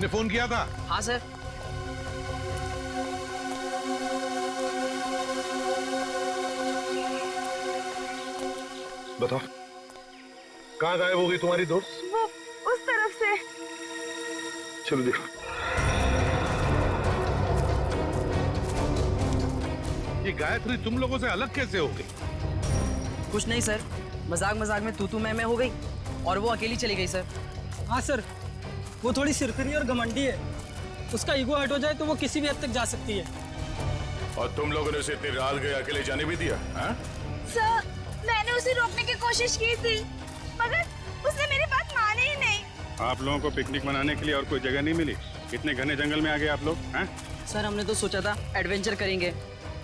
तुमने फोन किया था? हाँ सर। बताओ, कहाँ गायब हो गई तुम्हारी दोस्त? वो उस तरफ से। चलो देखो। ये गायत्री तुम लोगों से अलग कैसे हो गई? कुछ नहीं सर, मजाक मजाक में तू मैं हो गई और वो अकेली चली गई सर। हाँ सर, वो थोड़ी सिरफिरी और घमंडी है। उसका ईगो हट हो जाए तो वो किसी भी हद तक जा सकती है। और तुम लोगों ने उसे इतनी रात गए अकेले जाने भी दिया? हाँ? सर, मैंने उसे रोकने की कोशिश की थी, मगर उसने मेरी बात मानी ही नहीं। आप लोगों को पिकनिक मनाने के लिए और कोई जगह नहीं मिली? इतने घने जंगल में आ गए आप लोग? हैं? सर हमने तो सोचा था एडवेंचर करेंगे,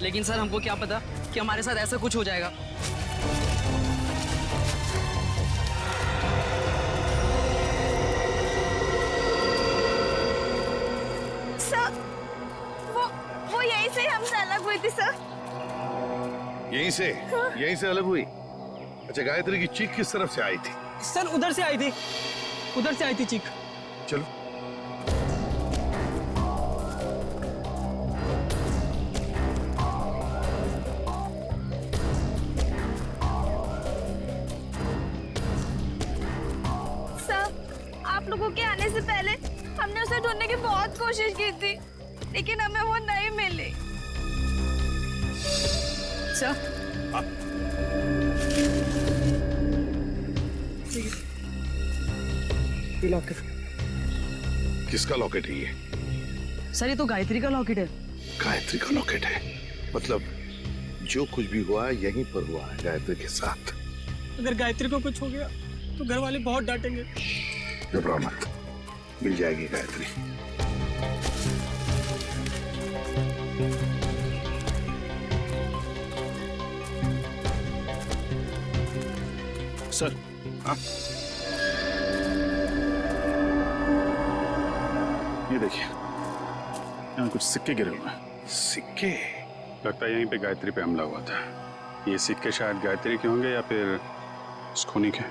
लेकिन सर हमको क्या पता कि हमारे साथ ऐसा कुछ हो जाएगा। सर, वो यहीं से हमसे अलग हुई थी सर। यहीं से? यहीं से अलग हुई? अच्छा, गायत्री की चीख किस तरफ से आई थी? सर उधर से आई थी, उधर से आई थी चीख। चलो। सर, आप लोगों के आने से पहले हमने उसे ढूंढने की बहुत कोशिश की थी, लेकिन हमें वो नहीं मिली। सर किसका लॉकेट है ये? सर ये तो गायत्री का लॉकेट है। गायत्री का लॉकेट है? मतलब जो कुछ भी हुआ यहीं पर हुआ है गायत्री के साथ। अगर गायत्री को कुछ हो गया तो घर वाले बहुत डांटेंगे। घबराओ मत, मिल जाएगी गायत्री। सर। हाँ? ये देखिए, यहाँ कुछ सिक्के गिरे हुए हैं। सिक्के? लगता है यहीं पे गायत्री पे हमला हुआ था। ये सिक्के शायद गायत्री के होंगे या फिर उस खूनी के।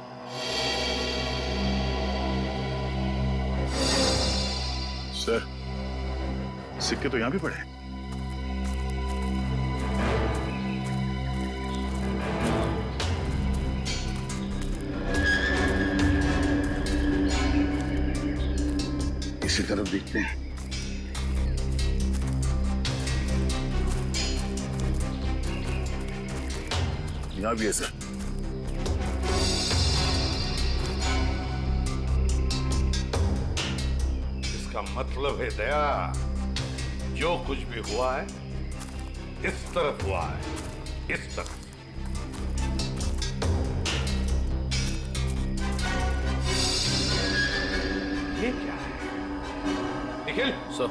सर, सिक्के तो यहाँ भी पड़े हैं। इसी तरफ देखते हैं। यहाँ भी है सर। इसका मतलब है दया, जो कुछ भी हुआ है इस तरफ हुआ है, इस तरफ। ये क्या है? निखिल सर।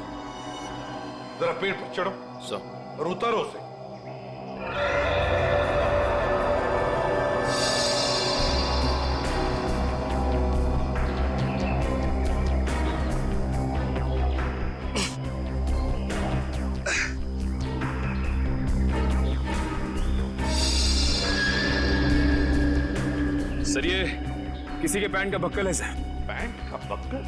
जरा पेड़ पर चढ़ो सर। और उतारो उसे। सर ये किसी के पैंट का बक्कल है सर। पैंट का बक्कल?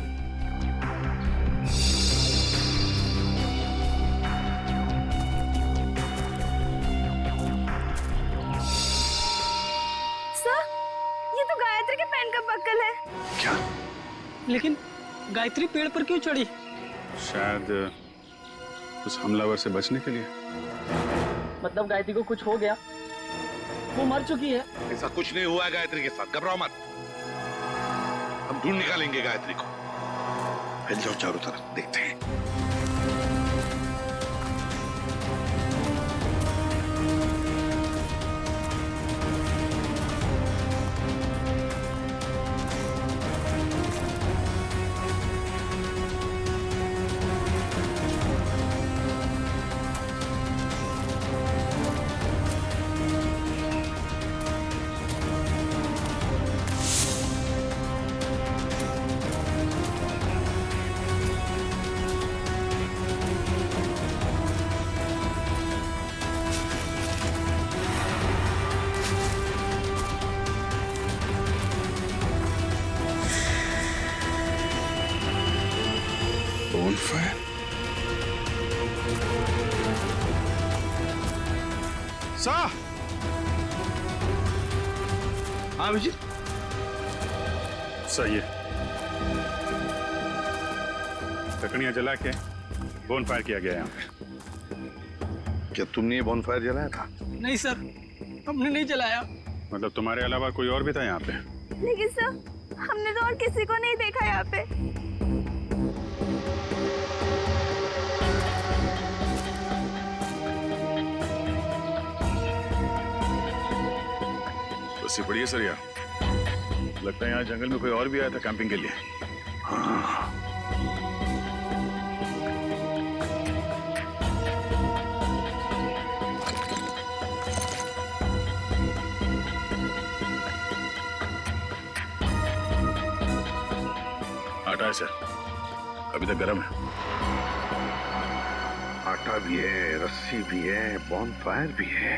सर, ये तो गायत्री के पैंट का बक्कल है। क्या? लेकिन गायत्री पेड़ पर क्यों चढ़ी? शायद उस हमलावर से बचने के लिए। मतलब गायत्री को कुछ हो गया, वो मर चुकी है। ऐसा कुछ नहीं हुआ है गायत्री के साथ, घबराओ मत। हम ढूंढ निकालेंगे गायत्री को। फैल जाओ चारों तरफ, देखते हैं। bonfire? साह हाँ विजय सही है। लकड़ियां जला के बोनफायर किया गया यहाँ पे। क्या तुमने ये बॉनफायर जलाया था? नहीं सर, हमने नहीं जलाया। मतलब तुम्हारे अलावा कोई और भी था यहाँ पे? लेकिन सर हमने तो और किसी को नहीं देखा यहाँ पे। बस ये बढ़िया सर यार, लगता है यहाँ जंगल में कोई और भी आया था कैंपिंग के लिए। आटा है सर, अभी तक गर्म है। आटा भी है, रस्सी भी है, बॉनफायर भी है।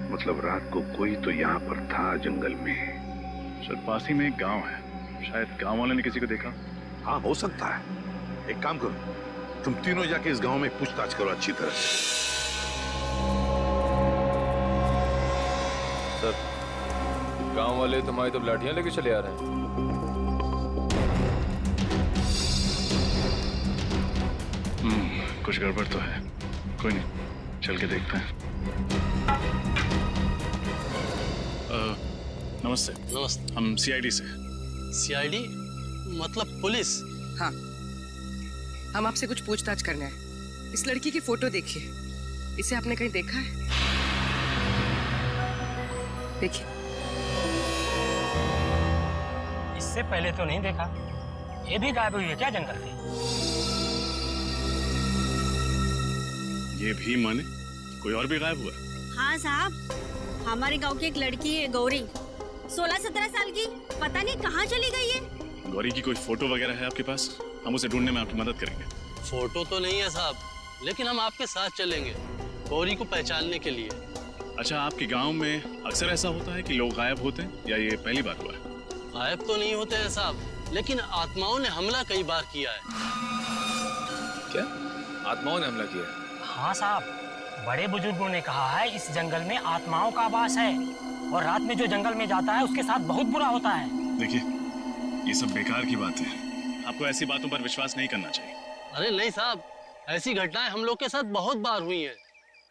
मतलब रात को कोई तो यहाँ पर था जंगल में। सर पास ही में एक गांव है, शायद गांव वाले ने किसी को देखा। हाँ हो सकता है। एक काम करो, तुम तीनों जाके इस गांव में पूछताछ करो अच्छी तरह से। सर गांव वाले तुम्हारी तो लाठियां लेके चले आ रहे हैं। कुछ गड़बड़ तो है, कोई नहीं, चल के देखते हैं। नमस्ते। नमस्ते। हम सीआईडी से। सीआईडी मतलब पुलिस? हाँ, हम आपसे कुछ पूछताछ करना है। इस लड़की की फोटो देखिए, इसे आपने कहीं देखा है? देखिए। इससे पहले तो नहीं देखा। ये भी गायब हुई है क्या जंगल से? ये भी माने कोई और भी गायब हुआ? हाँ साहब, हमारे गांव की एक लड़की है गौरी, 16-17 साल की, पता नहीं कहाँ चली गई है। गौरी की कोई फोटो वगैरह है आपके पास? हम उसे ढूंढने में आपकी मदद करेंगे। फोटो तो नहीं है साहब, लेकिन हम आपके साथ चलेंगे गौरी को पहचानने के लिए। अच्छा, आपके गांव में अक्सर ऐसा होता है कि लोग गायब होते हैं या ये पहली बार हुआ है? गायब तो नहीं होते हैं साहब, लेकिन आत्माओं ने हमला कई बार किया है। क्या आत्माओं ने हमला किया है? हाँ साहब, बड़े बुजुर्गों ने कहा है इस जंगल में आत्माओं का वास है और रात में जो जंगल में जाता है उसके साथ बहुत बुरा होता है। देखिए, ये सब बेकार की बात है, आपको ऐसी बातों पर विश्वास नहीं करना चाहिए। अरे नहीं साहब, ऐसी घटनाएं हम लोग के साथ बहुत बार हुई हैं।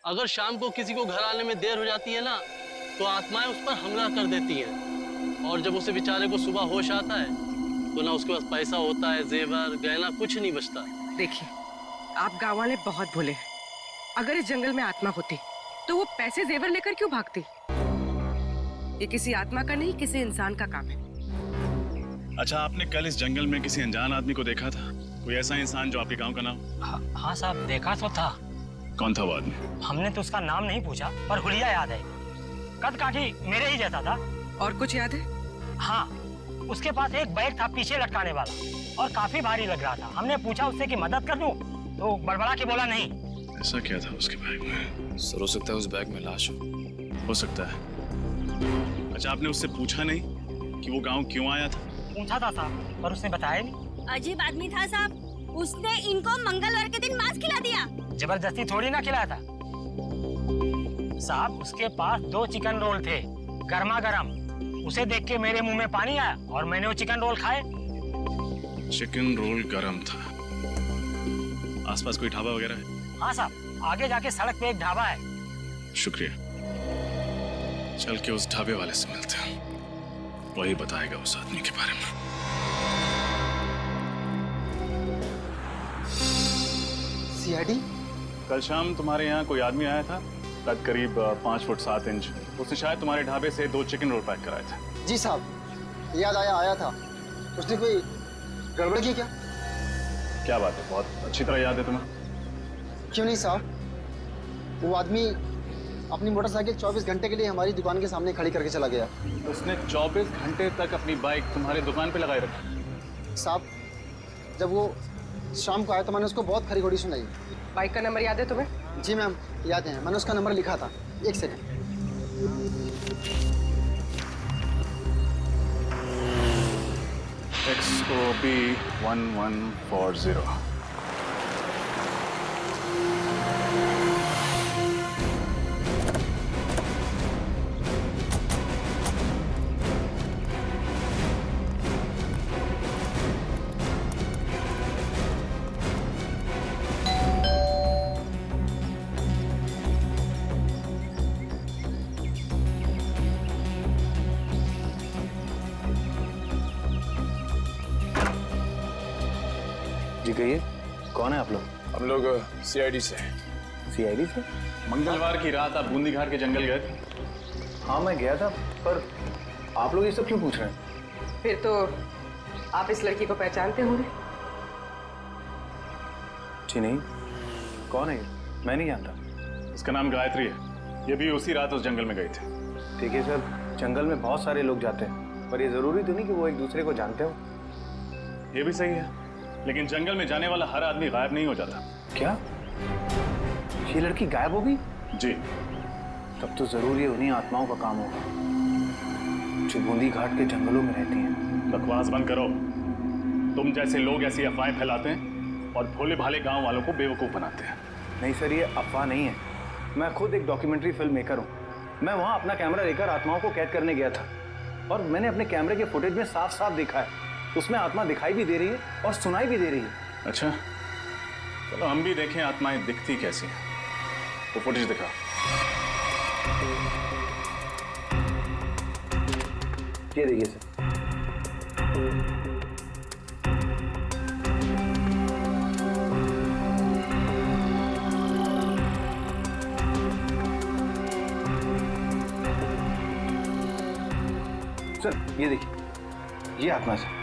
अगर शाम को किसी को घर आने में देर हो जाती है ना, तो आत्माएं उस पर हमला कर देती हैं। और जब उसे बेचारे को सुबह होश आता है तो ना उसके पास पैसा होता है, जेवर गहना कुछ नहीं बचता। देखिए, आप गाँव वाले बहुत भोले हैं। अगर इस जंगल में आत्मा होती तो वो पैसे जेवर लेकर क्यों भागती? ये किसी आत्मा का नहीं, किसी इंसान का काम है। अच्छा, आपने कल इस जंगल में किसी अनजान आदमी को देखा था? कोई ऐसा इंसान जो आपके गांव का नाम? हाँ साहब, देखा तो था। कौन था वो आदमी? हमने तो उसका नाम नहीं पूछा, पर हुलिया याद है। कद काठी मेरे ही जैसा था। और कुछ याद है? हाँ, उसके पास एक बैग था पीछे लटकाने वाला और काफी भारी लग रहा था। हमने पूछा उससे कि मदद कर दूं, तो बड़बड़ा के बोला नहीं। ऐसा क्या था उसके बैग में? सर हो सकता है उस बैग में लाश हो सकता है। अच्छा, आपने उससे पूछा नहीं कि वो गांव क्यों आया था? पूछा था साहब, पर उसने बताया नहीं। अजीब आदमी था साहब, उसने इनको मंगलवार के दिन मांस खिला दिया। जबरदस्ती थोड़ी ना खिलाया था साहब। उसके पास 2 चिकन रोल थे, गर्मा गर्म। उसे देख के मेरे मुंह में पानी आया और मैंने वो चिकन रोल खाए। चिकन रोल गरम था। आसपास कोई ढाबा वगैरह है? हाँ साहब, आगे जाके सड़क पे एक ढाबा है। शुक्रिया, चल के उस ढाबे वाले से मिलते हैं, वही बताएगा उस आदमी के बारे में। सीआईडी? कल शाम तुम्हारे यहाँ कोई आदमी आया था, कद करीब 5 फुट 7 इंच। उसने शायद तुम्हारे ढाबे से 2 चिकन रोल पैक कराए थे। जी साहब, याद आया था। उसने कोई गड़बड़ की क्या? क्या बात है, बहुत अच्छी तरह याद है तुम्हें। क्यों नहीं साहब, वो आदमी अपनी मोटरसाइकिल 24 घंटे के लिए हमारी दुकान के सामने खड़ी करके चला गया। उसने 24 घंटे तक अपनी बाइक तुम्हारे दुकान पे लगाए रखी? साहब, जब वो शाम को आया तो मैंने उसको बहुत खरी खोटी सुनाई। बाइक का नंबर याद है तुम्हें? जी मैम, याद है, मैंने उसका नंबर लिखा था। एक सेकंड। XOP 1140। जी कहिए, कौन है आप लोग? हम लोग सीआईडी से। सीआईडी से? मंगलवार की रात आप बूंदी घाट के जंगल गए थे? हाँ मैं गया था, पर आप लोग ये सब क्यों पूछ रहे हैं? फिर तो आप इस लड़की को पहचानते होंगे। जी नहीं, कौन है ये? मैं नहीं जानता। इसका नाम गायत्री है, ये भी उसी रात उस जंगल में गए थे। ठीक है सर, जंगल में बहुत सारे लोग जाते हैं, पर ये जरूरी तो नहीं कि वो एक दूसरे को जानते हो। ये भी सही है, लेकिन जंगल में जाने वाला हर आदमी गायब नहीं हो जाता। क्या ये लड़की गायब हो गई? जी। तब तो जरूर ये उन्हीं आत्माओं का काम होगा जो बूंदी घाट के जंगलों में रहती हैं। बकवास बंद करो। तुम जैसे लोग ऐसी अफवाहें फैलाते हैं और भोले भाले गांव वालों को बेवकूफ बनाते हैं। नहीं सर, ये अफवाह नहीं है। मैं खुद एक डॉक्यूमेंट्री फिल्म मेकर हूँ। मैं वहाँ अपना कैमरा लेकर आत्माओं को कैद करने गया था और मैंने अपने कैमरे के फुटेज में साफ साफ देखा है, उसमें आत्मा दिखाई भी दे रही है और सुनाई भी दे रही है। अच्छा, चलो हम भी देखें आत्माएं दिखती कैसी हैं। वो फुटेज दिखा। ये देखिए सर। सर ये देखिए, ये आत्मा सर।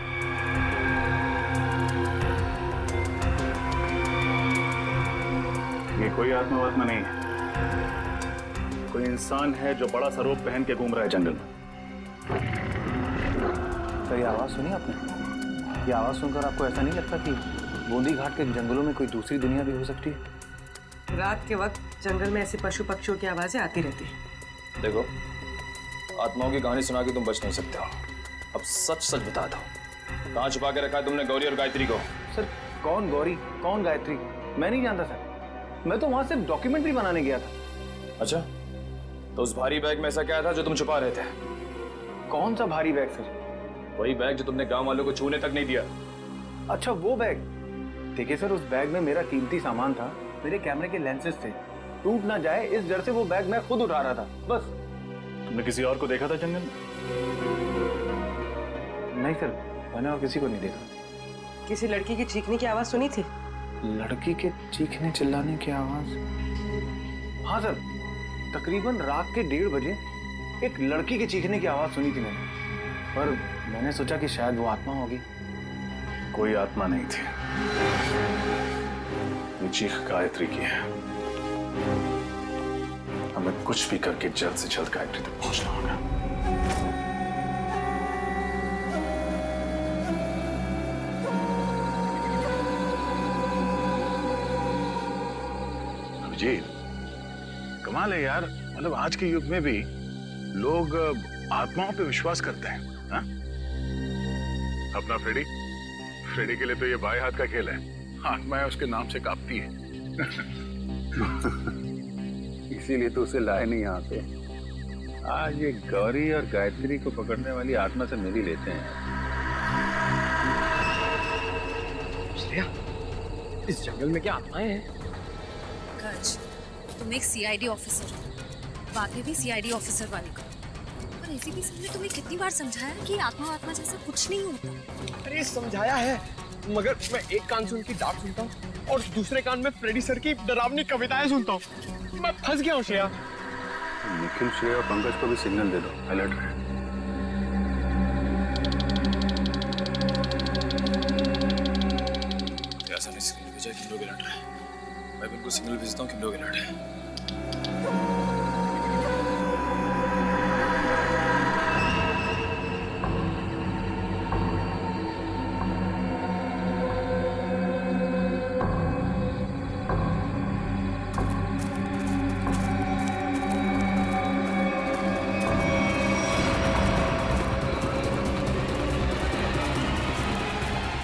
ये कोई आत्मा नहीं है, कोई इंसान है जो बड़ा सा रोब पहन के घूम रहा है जंगल में। सर ये आवाज सुनी आपने? ये आवाज सुनकर आपको ऐसा नहीं लगता कि बूंदी घाट के जंगलों में कोई दूसरी दुनिया भी हो सकती है? रात के वक्त जंगल में ऐसे पशु पक्षियों की आवाजें आती रहती हैं। देखो, आत्माओं की कहानी सुना के तुम बच नहीं सकते हो। अब सच सच बता दो, कहाँ छुपा के रखा है तुमने गौरी और गायत्री को? सर कौन गौरी, कौन गायत्री, मैं नहीं जानता सर। मैं तो वहां सिर्फ डॉक्यूमेंट्री बनाने गया था। अच्छा, तो उस भारी बैग में ऐसा क्या था जो तुम छुपा रहे थे? कौन सा भारी बैग सर? वही बैग जो तुमने गांव वालों को छूने तक नहीं दिया। अच्छा वो बैग। देखिए सर, उस बैग में मेरा कीमती सामान था, मेरे कैमरे के लेंसेज थे। टूट ना जाए इस डर से वो बैग मैं खुद उठा रहा था, बस। तुमने किसी और को देखा था जंगल में? नहीं सर, मैंने और किसी को नहीं देखा। किसी लड़की की चीखने की आवाज सुनी थी? लड़की के चीखने चिल्लाने की आवाज? हाँ सर, तकरीबन रात के 1:30 बजे एक लड़की के चीखने की आवाज सुनी थी मैंने, पर मैंने सोचा कि शायद वो आत्मा होगी। कोई आत्मा नहीं थी, ये चीख गायत्री की है। हमें कुछ भी करके जल्द से जल्द गायत्री तक पहुंचना होगा। अभिजीत, कमाल है यार, मतलब आज के युग में भी लोग आत्माओं पे विश्वास करते हैं। हा? अपना फ्रेडी के लिए तो ये बाएं हाथ का खेल है, आत्माएं उसके नाम से कांपती है। इसीलिए तो उसे लाए नहीं यहाँ पे। आज ये गौरी और गायत्री को पकड़ने वाली आत्मा से मिल ही लेते हैं। इस जंगल में क्या आत्माएं हैं? गज, तुम एक सीआईडी ऑफिसर हो, वाकई भी सीआईडी ऑफिसर वाली को। पर एसीपी सर ने तुम्हें कितनी बार समझाया कि आत्मा जैसा कुछ नहीं होता। अरे समझाया है, मगर मैं एक कान से उनकी डांट सुनता हूँ और दूसरे कान में फ्रेडी सर की डरावनी कविताएं सुनता हूँ। मैं फंस गया हूँ श्रेया। निखिल, श्रेया और पंकज को भी सिग्नल दे दो, अलर्ट रहे। ऐसा नहीं, सिग्नल भेजा, किन लोग अलर्ट रहे। मैं भी उनको सिग्नल भेजता हूँ, किन लोग अलर्ट है।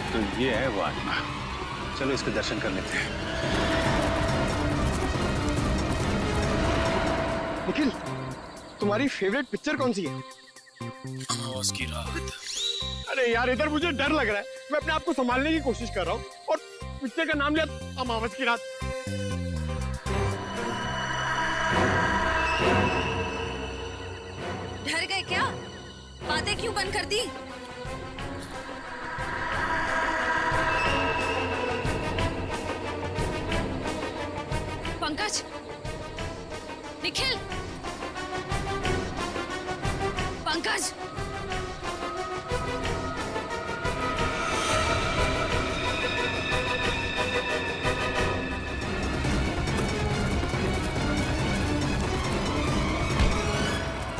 तो ये है वो आत्मा, चलो इसके दर्शन कर लेते हैं। निखिल, तुम्हारी फेवरेट पिक्चर कौन सी है? आवाज की रात। अरे यार, इधर मुझे डर लग रहा है। मैं अपने आप को संभालने की कोशिश कर रहा हूँ और पिक्चर का नाम लिया अमावस की रात। डर गए क्या? बातें क्यों बंद कर दी? पंकज, निखिल, पंकज।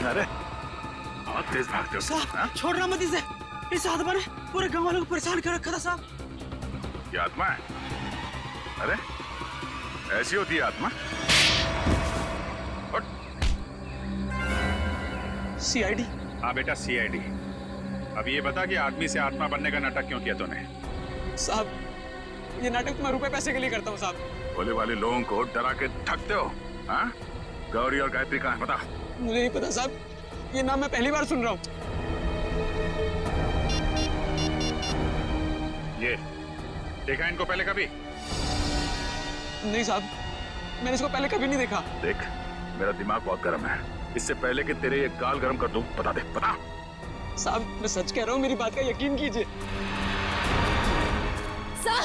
अरे बहुत तेज भागते हो। हाँ? छोड़ना मत इसे। इस आत्मा ने पूरे गांव वालों को परेशान कर रखा था साहब। ये आत्मा है? अरे ऐसी होती है आत्मा? सीआईडी। हाँ बेटा सीआईडी। अब ये बता कि आदमी से आत्मा बनने का नाटक क्यों किया तूने? साहब ये नाटक मैं रुपए पैसे के लिए करता हूँ साहब। भोले वाले लोगों को डरा के ठगते हो। हाँ? गौरी और गायत्री कहाँ है बता? मुझे नहीं पता साहब, ये नाम मैं पहली बार सुन रहा हूँ। ये देखा इनको पहले कभी? नहीं साहब, मैंने इसको पहले कभी नहीं देखा। देख मेरा दिमाग बहुत गर्म है, इससे पहले कि तेरे ये गाल गर्म कर दूं, बता दे बता। साहब मैं सच कह रहा हूँ, मेरी बात का यकीन कीजिए। सर,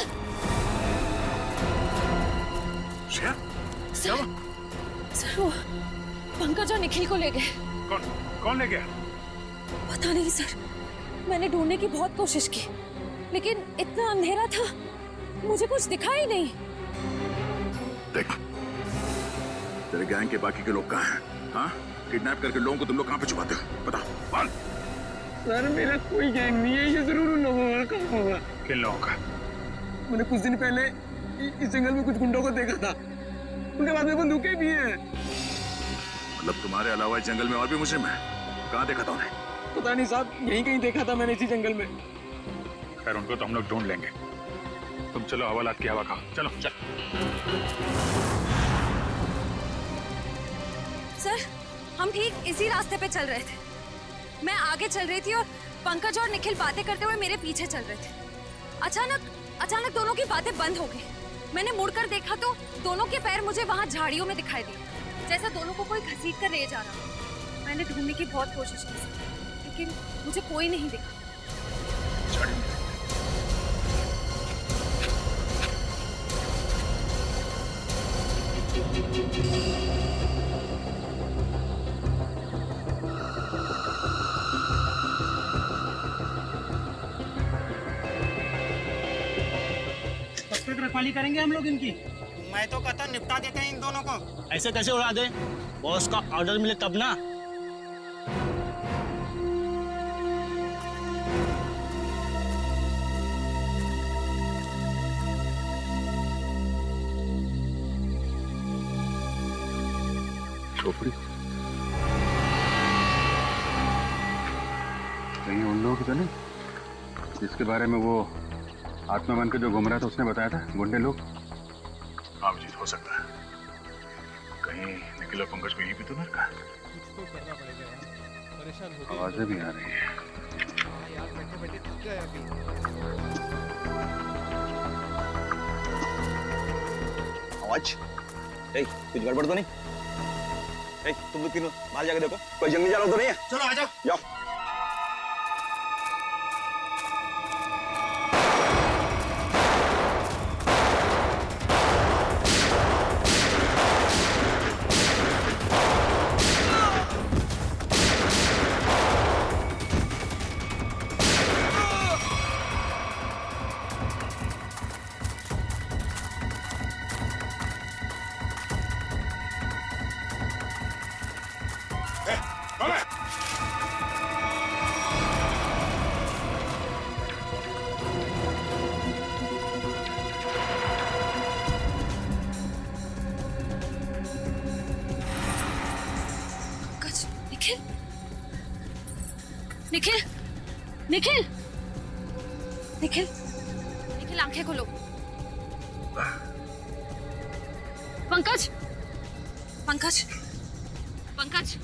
सर, सर वो पंकज और निखिल को ले गए। कौन ले गया? पता नहीं सर, मैंने ढूंढने की बहुत कोशिश की, लेकिन इतना अंधेरा था मुझे कुछ दिखा ही नहीं। देख तेरे गैंग के बाकी के लोग कहाँ हैं? हाँ? किडनैप करके लोगों को तुम लोग कहाँ पे छुपाते हो? बता बोल। सर मेरा कोई गैंग नहीं है, ये जरूर उन लोगों का होगा। किन लोगों का? मैंने कुछ दिन पहले इस जंगल में कुछ गुंडों को देखा था, उनके बाद में बंदूकें भी हैं। मतलब तुम्हारे अलावा इस जंगल में और भी मुजरिम है? कहाँ देखा था उन्हें? पता नहीं साहब, यहीं कहीं देखा था मैंने इसी जंगल में। खैर उनको तो हम लोग ढूंढ लेंगे। तुम चलो हवालात की हवा खाओ। चलो चल। सर हम ठीक इसी रास्ते पे चल रहे थे, मैं आगे चल रही थी और पंकज और निखिल बातें करते हुए मेरे पीछे चल रहे थे। अचानक दोनों की बातें बंद हो गई। मैंने मुड़कर देखा तो दोनों के पैर मुझे वहां झाड़ियों में दिखाई दिए, जैसे दोनों को कोई घसीट कर ले जा रहा। मैंने ढूंढने की बहुत कोशिश की लेकिन मुझे कोई नहीं दिखा। रखवाली करेंगे हम लोग इनकी। मैं तो कहता निपटा देते हैं इन दोनों को। ऐसे कैसे उड़ा दे? बॉस का ऑर्डर मिले तब ना। झोपड़ी कहीं उन लोगों की तो नहीं जिसके बारे में वो आत्मा बन के जो घूम रहा था उसने बताया था? गुंडे लोग? हाँ जीत हो सकता है। कहीं निखिल और पंकज को यहीं पे तो नहीं रखा? आवाजें भी आ रही है। आवाज? कुछ गड़बड़ तो नहीं? तुम लोग तीनों बाहर जाके देखो, कोई जंगली जानवर तो नहीं है? चलो आ जाओ। जाओ। निखिल, निखिल, निखिल, निखिल आंखें खोलो। पंकज, पंकज, पंकज।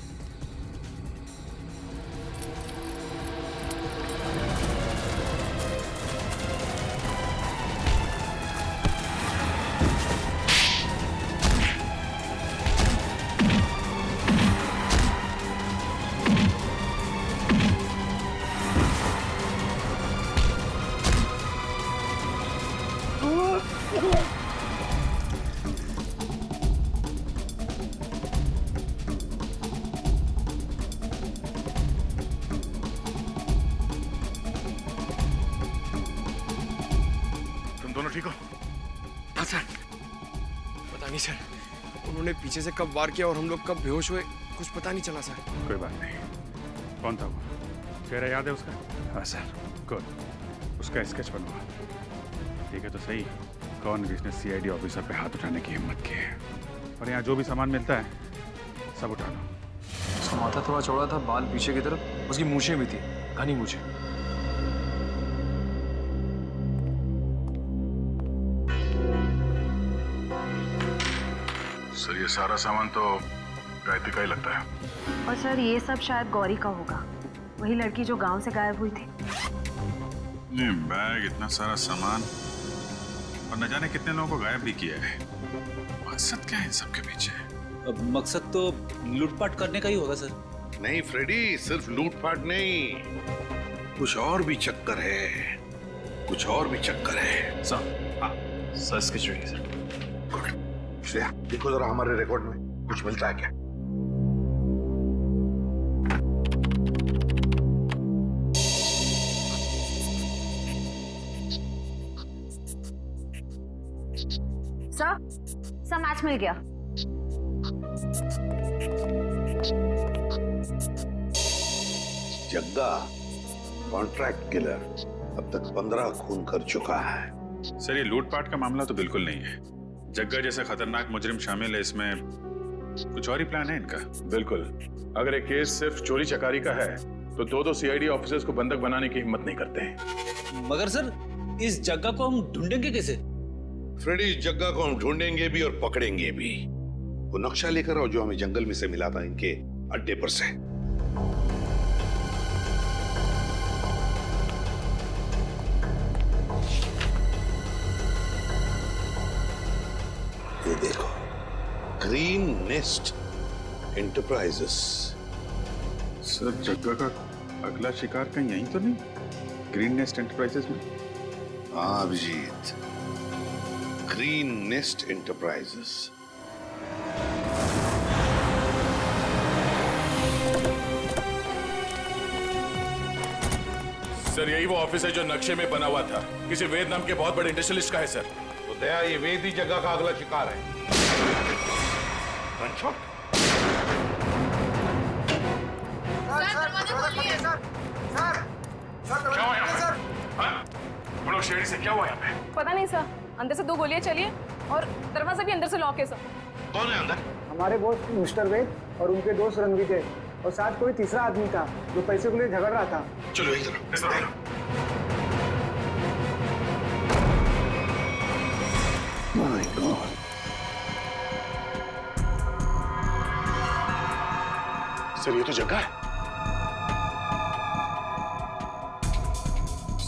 दोनों ठीक हो? हाँ सर। पता नहीं सर, उन्होंने पीछे से कब वार किया और हम लोग कब बेहोश हुए कुछ पता नहीं चला सर। कोई बात नहीं। कौन था वो? चेहरा याद है उसका? हाँ सर। गुड। उसका स्केच बनवा। ठीक है तो सही, कौन किसने सीआईडी ऑफिसर पे हाथ उठाने की हिम्मत की है। और यहाँ जो भी सामान मिलता है सब उठा लो। उसका माथा थोड़ा चौड़ा था, बाल पीछे की तरफ, उसकी मूछें भी थी, घनी मूछें। सर ये सारा सामान तो गायत्री का ही लगता है। और सर ये सब शायद गौरी का होगा, वही लड़की जो गांव से गायब हुई थी। ये बैग, इतना सारा सामान और न जाने कितने लोगों को गायब भी किया है। मकसद क्या है इन सब के पीछे? अब मकसद तो लूटपाट करने का ही होगा सर। नहीं फ्रेडी, सिर्फ लूटपाट नहीं, कुछ और भी चक्कर है, कुछ और भी चक्कर है। सर, हाँ सर इसकी चुनिए सर। गुड। श्रेया देखो जरा हमारे रिकॉर्ड में कुछ मिलता है क्या? सर मैच मिल गया। जग्गा कॉन्ट्रैक्ट किलर अब तक 15 खून कर चुका है। सर ये लूटपाट का मामला तो बिल्कुल नहीं है। जग्गा जैसा खतरनाक मुजरिम शामिल है इसमें, कुछ और ही प्लान है इनका। बिल्कुल। अगर एक केस सिर्फ चोरी चकारी का है तो दो सीआईडी ऑफिसर्स को बंधक बनाने की हिम्मत नहीं करते हैं। मगर सर इस जग्गा को हम ढूंढेंगे कैसे? फ्रेडी इस जग्गा को हम ढूंढेंगे भी और पकड़ेंगे भी। वो नक्शा लेकर आओ जो हमें जंगल में से मिला था इनके अड्डे पर से। ये देखो, ग्रीन नेस्ट एंटरप्राइजेस। सर जग्गा का अगला शिकार कहीं यहीं तो नहीं? ग्रीन नेस्ट एंटरप्राइजेस में? हाँ Abhijit, green nest enterprises. Sir यही वो ऑफिस है जो नक्शे में बना हुआ था, किसी वेद नाम के बहुत बड़े इंडस्ट्रियलिस्ट का है सर। तो दया ये वेद ही जगह का अगला शिकार है। क्या हुआ यहाँ पे? हाँ? तुम लोग शेरी से क्या हुआ यहाँ पे? पता नहीं सर, अंदर से 2 गोलियां चली है और दरवाजा भी अंदर से लॉक है सर। कौन है अंदर? हमारे बॉस मिस्टर वेद और उनके दोस्त रणविजय और साथ कोई तीसरा आदमी था जो पैसे के लिए झगड़ रहा था। चलो इधर। माय गॉड, सर ये तो जगह है।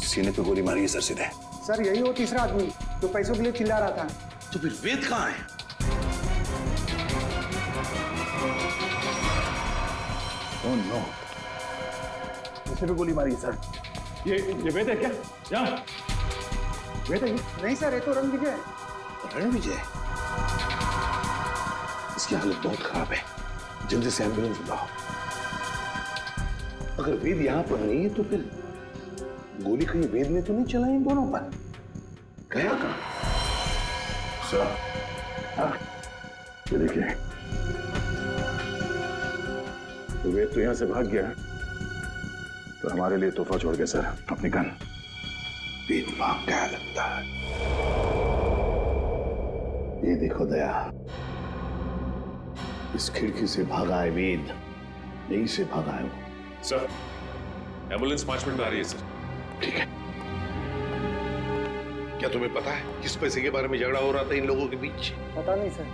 सीने पे गोली मारी है सर सीधे। सर यही वो तीसरा आदमी जो पैसों के लिए चिल्ला रहा था। तो फिर वेद कहाँ है? ओह नो, इसे भी गोली मारी है सर। ये वेद है क्या? यहाँ वेद है? नहीं सर, ये तो रणविजय है। रणविजय? इसकी हालत बहुत खराब है, जल्दी से एम्बुलेंस बुलाओ। अगर वेद यहाँ पर नहीं है तो फिर गोली कहीं वेद ने तो नहीं चलाई इन दोनों पर? गया कहाँ? सर, ये देखिए, तो वेद तो यहाँ से भाग गया, तो हमारे लिए तोहफा छोड़ गया सर, अपनी गन। वेद भाग गया लगता है। ये देखो दया, इस खिड़की से भागा है वेद, यहीं से भागा है वो। सर, एम्बुलेंस 5 मिनट में आ रही है सर। ठीक है। क्या तुम्हें पता है किस पैसे के बारे में झगड़ा हो रहा था इन लोगों के बीच? पता नहीं सर।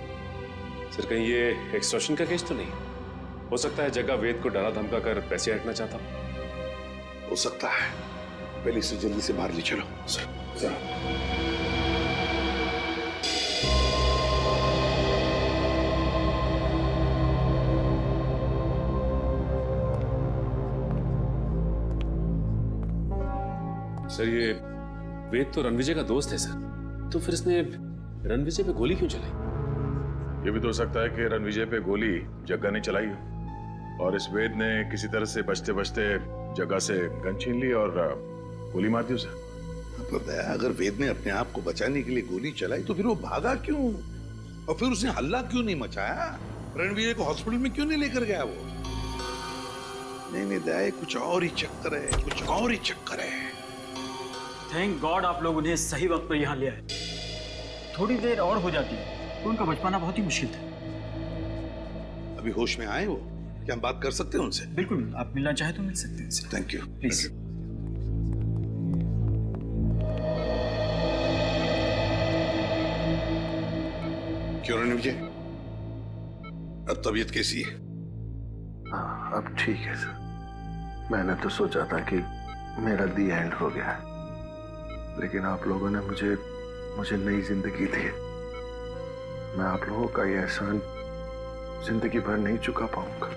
सर कहीं ये एक्सटॉर्शन का केस तो नहीं? हो सकता है जगह वेद को डरा धमका कर पैसे हटना चाहता हो सकता है। पहले इसे जल्दी से बाहर ले चलो। सर। सर ये वेद तो रणविजय का दोस्त है सर, तो फिर इसने रणविजय पे गोली क्यों चलाई? ये भी तो हो सकता है कि रणविजय पे गोली जग्गा ने चलाई हो और इस वेद ने किसी तरह से बचते बचते जग्गा से गन छीन ली और गोली मार दी उसे। पर दया, अगर वेद ने अपने आप को बचाने के लिए गोली चलाई तो फिर वो भागा क्यों? और फिर उसने हल्ला क्यों नहीं मचाया? रणवीर को हॉस्पिटल में क्यों नहीं लेकर गया वो? नहीं दया, कुछ और ही चक्कर है, कुछ और ही चक्कर है। थैंक गॉड आप लोग उन्हें सही वक्त पर यहाँ ले आए। थोड़ी देर और हो जाती तो उनका बच पाना बहुत ही मुश्किल था। अभी होश में आए वो? क्या हम बात कर सकते हैं उनसे? बिल्कुल, आप मिलना चाहे तो मिल सकते हैं। Thank you. प्लीज। क्यों रणविजय, अब तबीयत कैसी है? हाँ, अब ठीक है सर। मैंने तो सोचा था कि मेरा दी एंड हो गया है, लेकिन आप लोगों ने मुझे नई जिंदगी दी है। मैं आप लोगों का ये एहसान जिंदगी भर नहीं चुका पाऊंगा।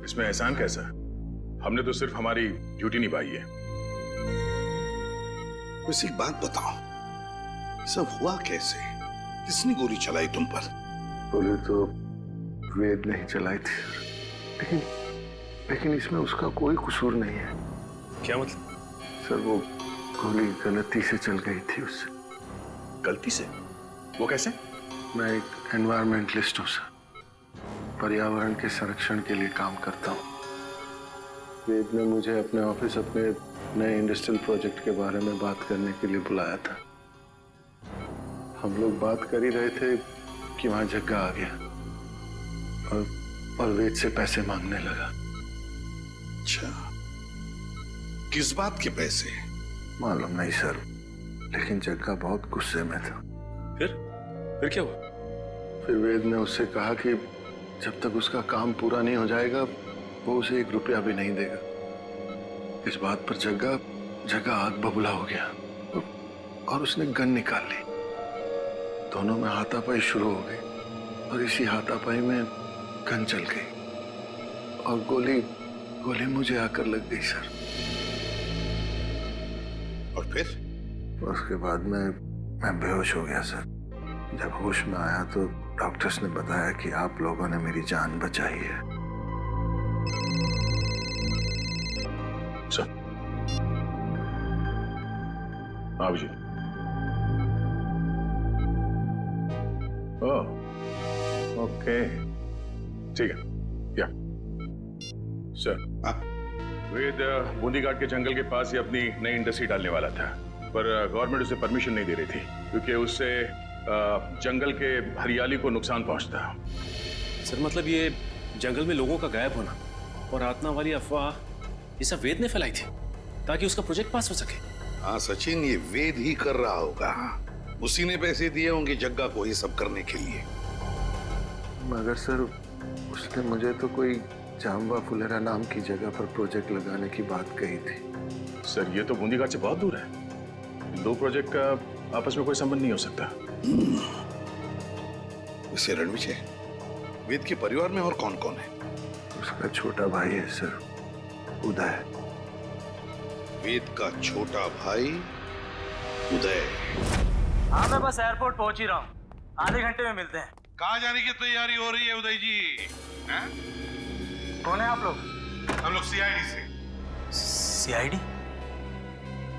इसमें एहसान कैसा? हमने तो सिर्फ हमारी ड्यूटी निभाई है। वैसे एक बात बताओ, सब हुआ कैसे? किसने गोली चलाई तुम पर? गोली तो वेद ने ही चलाई थी, लेकिन इसमें उसका कोई कसूर नहीं है। क्या मतलब? सर, वो गोली गलती से चल गई थी उससे। गलती से? वो कैसे? मैं एक एनवायरमेंटलिस्ट हूँ सर, पर्यावरण के संरक्षण के लिए काम करता हूँ। वेद ने मुझे अपने ऑफिस अपने नए इंडस्ट्रियल प्रोजेक्ट के बारे में बात करने के लिए बुलाया था। हम लोग बात कर ही रहे थे कि वहां जग्गा आ गया और वेद से पैसे मांगने लगा। अच्छा, किस बात के पैसे? मालूम नहीं सर, लेकिन जग्गा बहुत गुस्से में था। फिर क्या हुआ? फिर वेद ने उससे कहा कि जब तक उसका काम पूरा नहीं हो जाएगा वो उसे 1 रुपया भी नहीं देगा। इस बात पर जग्गा आग बबूला हो गया और उसने गन निकाल ली। दोनों में हाथापाई शुरू हो गई और इसी हाथापाई में गन चल गई और गोली मुझे आकर लग गई सर। और फिर? उसके बाद मैं बेहोश हो गया सर। जब होश में आया तो डॉक्टर्स ने बताया कि आप लोगों ने मेरी जान बचाई है। सर, आप जी। ओह, ओके, ठीक है। या सर, वेद बूंदीघाट के जंगल के पास ही अपनी नई इंडस्ट्री डालने वाला था, पर गवर्नमेंट उसे परमिशन नहीं दे रही थी क्योंकि उससे जंगल के हरियाली को नुकसान पहुंचता। सर, मतलब ये जंगल में लोगों का गायब होना और आत्मा वाली अफवाह ये सब वेद ने फैलाई थी ताकि उसका प्रोजेक्ट पास हो सके। हाँ सचिन, ये वेद ही कर रहा होगा। उसी ने पैसे दिए होंगे जग्गा को ये सब करने के लिए। मगर सर, उसने मुझे तो कोई जाम्बा फुलेरा नाम की जगह पर प्रोजेक्ट लगाने की बात कही थी। सर, ये तो बूंदीघाट से बहुत दूर है। 2 प्रोजेक्ट का आपस में कोई संबंध नहीं हो सकता। वैसे रणविजय, वेद के परिवार में और कौन कौन है? उसका छोटा भाई है सर, उदय। वेद का छोटा भाई उदय। हाँ, मैं बस एयरपोर्ट पहुंच ही रहा हूँ। आधे घंटे में मिलते हैं। कहाँ जाने की तैयारी हो रही है उदय जी? हैं? कौन है आप लोग? हम लोग सीआईडी से। सीआईडी?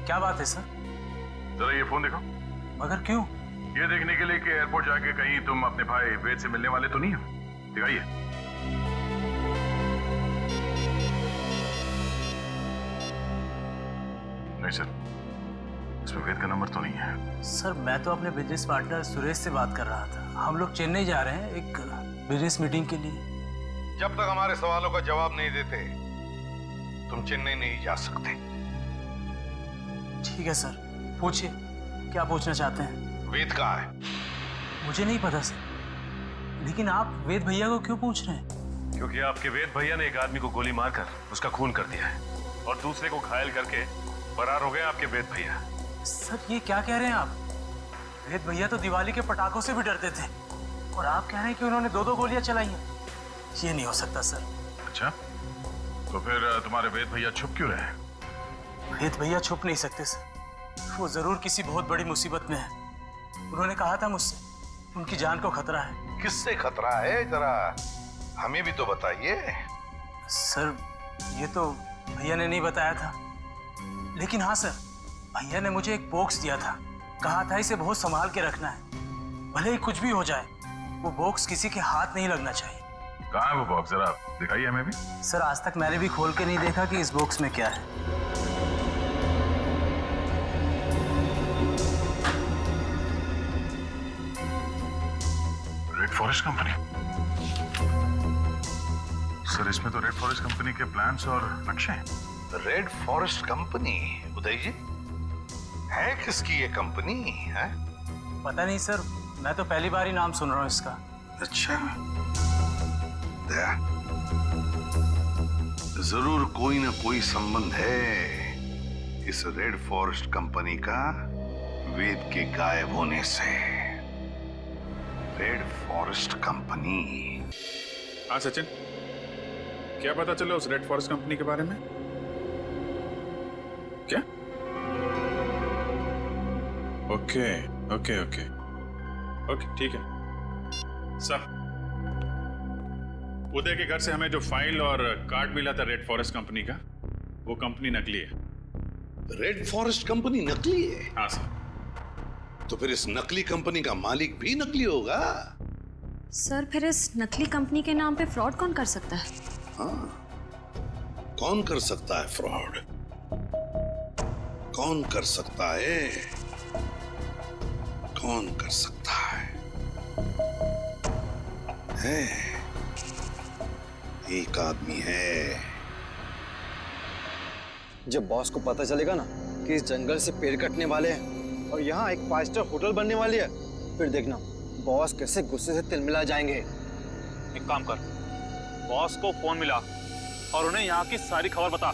क्या बात है सर? जरा ये फोन देखो। मगर क्यों? ये देखने के लिए कि एयरपोर्ट जाके कहीं तुम अपने भाई वेद से मिलने वाले तो नहीं हो। दिखाइए। नहीं सर, इसमें वेद का नंबर तो नहीं है। सर, मैं तो अपने बिजनेस पार्टनर सुरेश से बात कर रहा था। हम लोग चेन्नई जा रहे हैं एक बिजनेस मीटिंग के लिए। जब तक हमारे सवालों का जवाब नहीं देते तुम चेन्नई नहीं जा सकते। ठीक है सर, पूछिए, क्या पूछना चाहते हैं? वेद कहाँ है? मुझे नहीं पता सर, लेकिन आप वेद भैया को क्यों पूछ रहे हैं? क्योंकि आपके वेद भैया ने एक आदमी को गोली मारकर उसका खून कर दिया है और दूसरे को घायल करके फरार हो गए आपके वेद भैया। सर, ये क्या कह रहे हैं आप? वेद भैया तो दिवाली के पटाखों से भी डरते थे और आप कह रहे हैं कि उन्होंने 2-2 गोलियां चलाई हैं। ये नहीं हो सकता सर। अच्छा, तो फिर तुम्हारे वेद भैया छुप क्यों रहे? वेद भैया छुप नहीं सकते सर, वो जरूर किसी बहुत बड़ी मुसीबत में है। उन्होंने कहा था मुझसे, उनकी जान को खतरा है। किससे खतरा है, जरा हमें भी तो बताइए। सर, ये तो भैया ने नहीं बताया था, लेकिन हाँ सर, भैया ने मुझे एक बॉक्स दिया था, कहा था इसे बहुत संभाल के रखना है, भले ही कुछ भी हो जाए वो बॉक्स किसी के हाथ नहीं लगना चाहिए। कहाँ है वो बॉक्स, जरा दिखाइए हमें भी। सर आज तक मैंने भी खोल के नहीं देखा कि इस बॉक्स में क्या है। Red forest company. सर इसमें तो रेड फॉरेस्ट कंपनी के प्लान्स और नक्शे हैं। Red forest company? Uday ji, है किसकी ये कंपनी है? पता नहीं सर, मैं तो पहली बार ही नाम सुन रहा हूँ इसका। अच्छा, दया, जरूर कोई ना कोई संबंध है इस रेड फॉरेस्ट कंपनी का वेद के गायब होने से। Red forest company. हाँ सचिन, क्या पता चला उस रेड फॉरेस्ट कंपनी के बारे में? क्या? ओके ओके ओके ओके, ठीक है सर। उदय के घर से हमें जो फाइल और कार्ड मिला था रेड फॉरेस्ट कंपनी का, वो कंपनी नकली है। रेड फॉरेस्ट कंपनी नकली है? हाँ सर। तो फिर इस नकली कंपनी का मालिक भी नकली होगा? सर फिर इस नकली कंपनी के नाम पे फ्रॉड कौन कर सकता है? हाँ, कौन कर सकता है फ्रॉड? कौन कर सकता है? कौन कर सकता है? एक आदमी है। जब बॉस को पता चलेगा ना कि इस जंगल से पेड़ कटने वाले हैं और यहाँ एक 5 स्टार होटल बनने वाली है, फिर देखना बॉस कैसे गुस्से से तिलमिला जाएंगे। एक काम कर, बॉस को फोन मिला और उन्हें यहाँ की सारी खबर बता।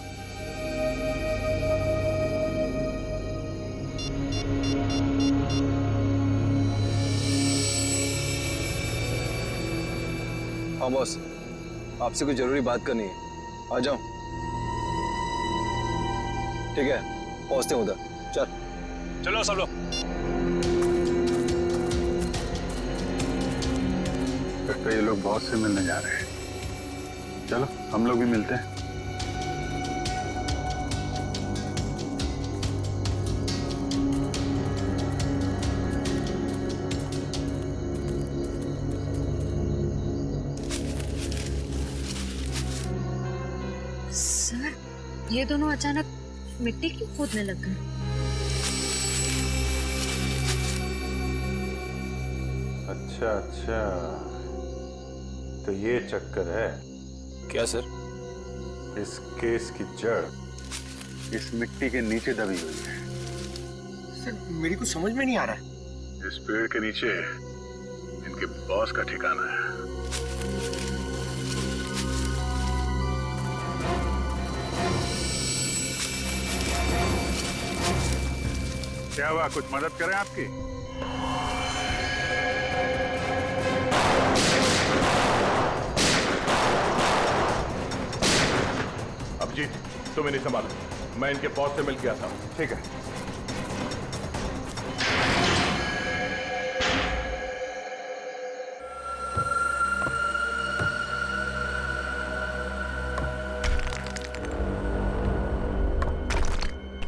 हाँ बॉस, आपसे कोई जरूरी बात करनी है, आ जाओ। ठीक है, पहुंचते हैं उधर। चल चलो सब लोग। लगता है ये लोग बॉस से मिलने जा रहे हैं। चलो हम लोग भी मिलते हैं। सर ये दोनों अचानक मिट्टी क्यों खोदने लग गए? अच्छा अच्छा, तो ये चक्कर है क्या सर? इस केस की जड़ इस मिट्टी के नीचे दबी हुई है। सर मेरी कुछ समझ में नहीं आ रहा है। इस पेड़ के नीचे इनके बॉस का ठिकाना है। क्या हुआ, कुछ मदद करें आपकी? अभिजीत, तुम इन्हें संभालो, मैं इनके बॉस से मिल के आता हूं। ठीक है।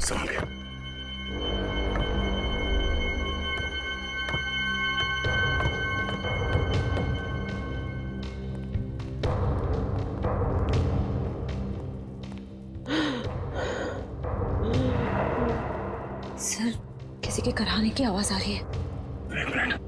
संभालिए। सर किसी के कराने की आवाज आ रही है। एक मिनट।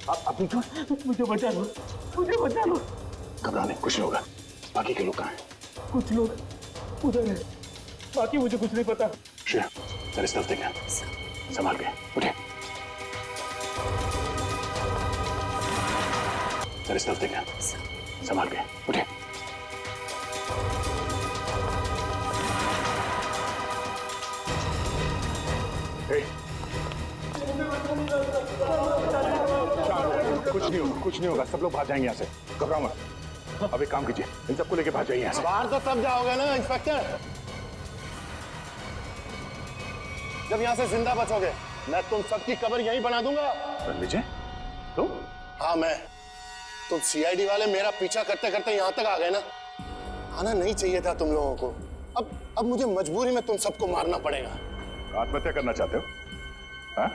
आप ठीक हो? मुझे बचा लो, मुझे बचा लो। घबराने, कुछ नहीं होगा। बाकी के लोग कहाँ हैं? कुछ लोग उधर है, बाकी मुझे कुछ नहीं पता। श्रेया, जरा इस तरफ देखना, संभाल के उठे। जरा इस तरफ देखना, संभाल के उठे। कुछ नहीं होगा, कुछ नहीं होगा, सब लोग भाग जाएंगे यहाँ से, घबराओ मत। अब एक काम कीजिए, इन सबको लेके बाहर जाइए यहाँ से। बाहर तो तब जाओगे ना इंस्पेक्टर, जब यहाँ से जिंदा बचोगे। मैं तुम सबकी कब्र यहीं बना दूंगा। रणविजय, तुम? हाँ मैं। तुम सीआईडी वाले मेरा पीछा करते करते यहाँ तक आ गए ना। आना नहीं चाहिए था तुम लोगों को। अब मुझे मजबूरी में तुम सबको मारना पड़ेगा। आत्महत्या करना चाहते हो? हाँ?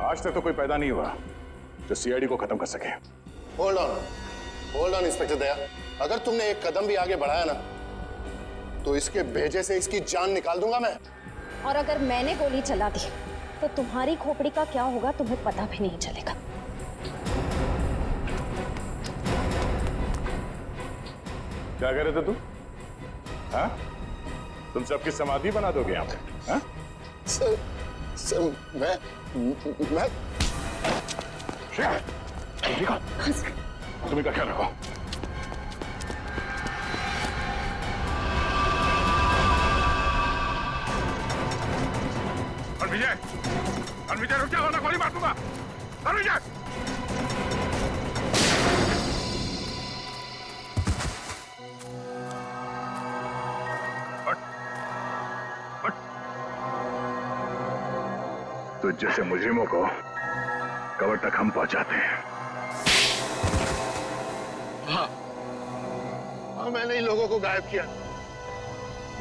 आज तक तो कोई पैदा नहीं हुआ जो सीआईडी को खत्म कर सके। होल्ड ऑन इंस्पेक्टर दया, अगर तुमने एक कदम भी आगे बढ़ाया ना तो इसके भेजे से इसकी जान निकाल दूंगा मैं। और अगर मैंने गोली चला दी तो तुम्हारी खोपड़ी का क्या होगा तुम्हें पता भी नहीं चलेगा। क्या कह रहे थे तुम? हाँ? तुम सबकी समाधि बना दोगे यहाँ पे? हाँ? सर मैं तुम्हें का ख्याल रखो। विजय रुक जाओ, वरना गोली मार दूंगा। विजय तो जैसे मुजरिमों को कब्र तक हम पहुंचाते हैं। हाँ, मैंने ही लोगों को गायब किया।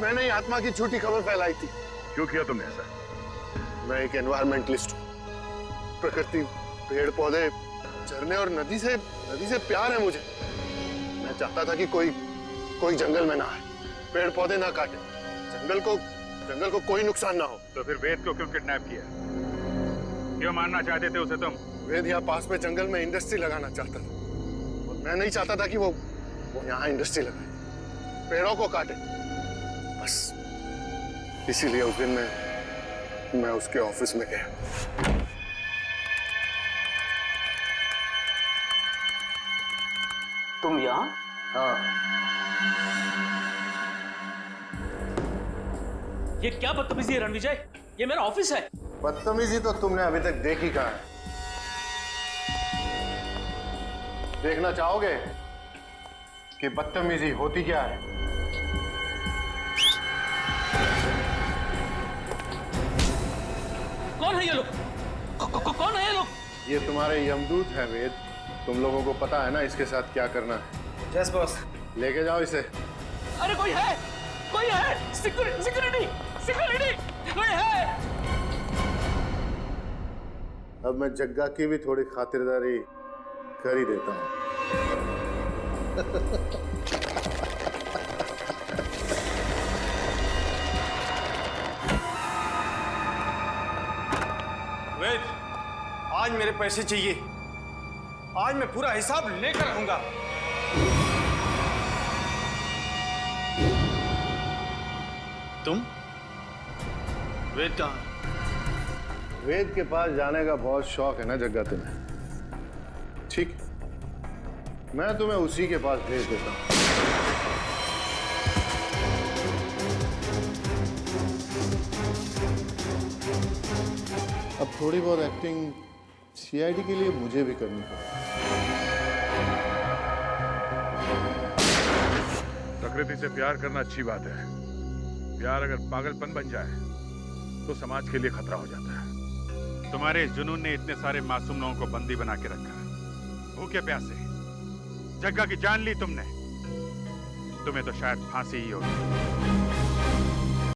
मैंने ही आत्मा की झूठी खबर फैलाई थी। क्यों किया तुमने ऐसा? मैं एक एनवायरमेंटलिस्ट हूँ। प्रकृति, पेड़ पौधे, झरने और नदी से प्यार है मुझे। मैं चाहता था कि कोई जंगल में ना आए, पेड़ पौधे ना काटे, जंगल को कोई नुकसान ना हो। तो फिर वेद को क्यों किडनैप किया? क्यों मारना चाहते थे उसे तुम? वेद यहाँ पास में जंगल में इंडस्ट्री लगाना चाहता था और मैं नहीं चाहता था कि वो यहाँ इंडस्ट्री लगाए, पेड़ों को काटे। बस इसीलिए उस दिन मैं उसके ऑफिस में गया। तुम यहाँ? हाँ। ये क्या बदतमीजी है रणविजय? ये मेरा ऑफिस है। बदतमीजी तो तुमने अभी तक देखी कहाँ है? देखना चाहोगे कि बदतमीजी होती क्या है? कौन है ये लोग? कौन है ये लोग? ये तुम्हारे यमदूत हैं वेद। तुम लोगों को पता है ना इसके साथ क्या करना है। Yes boss. लेके जाओ इसे। अरे कोई है सिक्योरिटी कोई है? अब मैं जग्गा की भी थोड़ी खातिरदारी कर ही देता हूँ। वेद, आज मेरे पैसे चाहिए। आज मैं पूरा हिसाब लेकर आऊंगा। तुम? वेद कहाँ? वेद के पास जाने का बहुत शौक है ना जग्गा तुम्हें? ठीक, मैं तुम्हें उसी के पास भेज देता हूँ। अब थोड़ी बहुत एक्टिंग सीआईडी के लिए मुझे भी करनी पड़ेगी। प्रकृति से प्यार करना अच्छी बात है। प्यार अगर पागलपन बन जाए तो समाज के लिए खतरा हो जाता है। तुम्हारे इस जुनून ने इतने सारे मासूम लोगों को बंदी बना के रखा। भूखे प्यासे जग्गा की जान ली तुमने। तुम्हें तो शायद फांसी ही होगी।